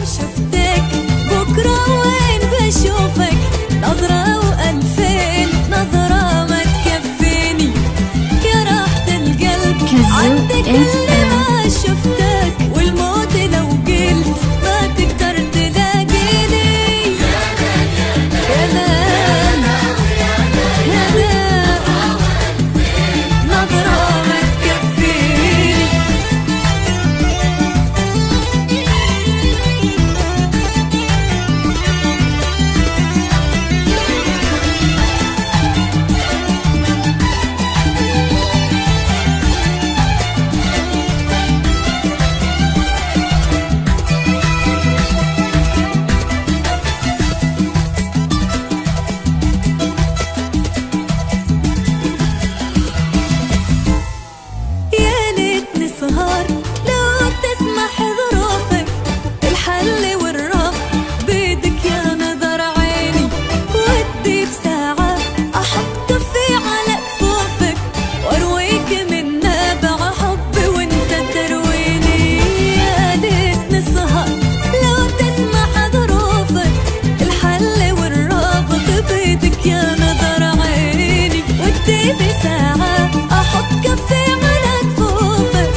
شفتك بكرة وين بشوفك، نظرة وألفين نظرة ما تكفيني، يا راحة القلب عندك اللي ما شفتك، والموت لو قلت ما تقدر تلاقيني. يا ذا نظرة ما تكفيني. سهر لو تسمح ظروفك، الحل والرب بيدك يا نظر عيني، ودي بساعة أحط كفي على كفوفك، وارويك من نابع حبي وانت ترويني. يا ليت نسهر لو تسمح ظروفك، الحل والرب بيدك يا نظر عيني، ودي بساعة أحط كفي على كفوفك،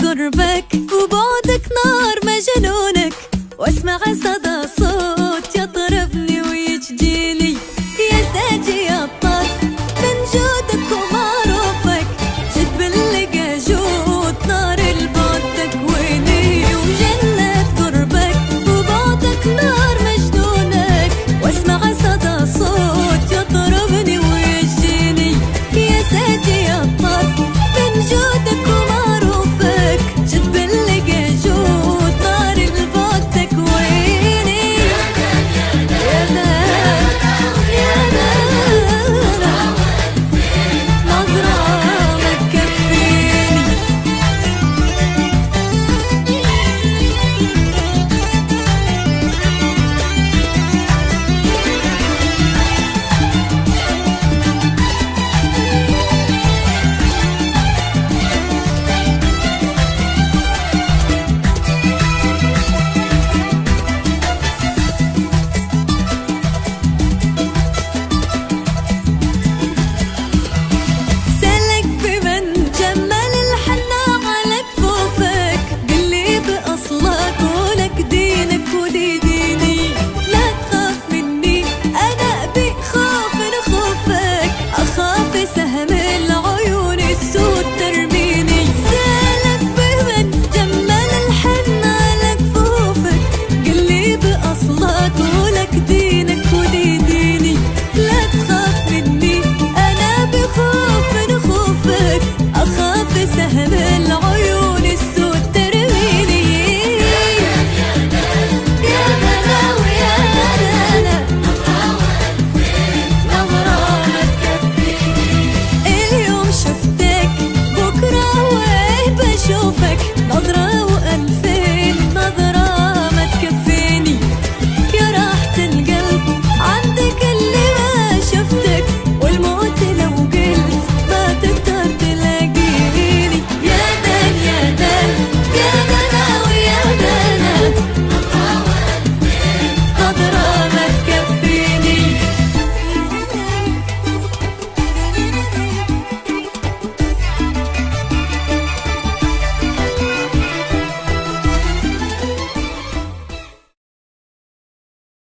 قربك وبعدك نار مجنونك، واسمع صدى صوت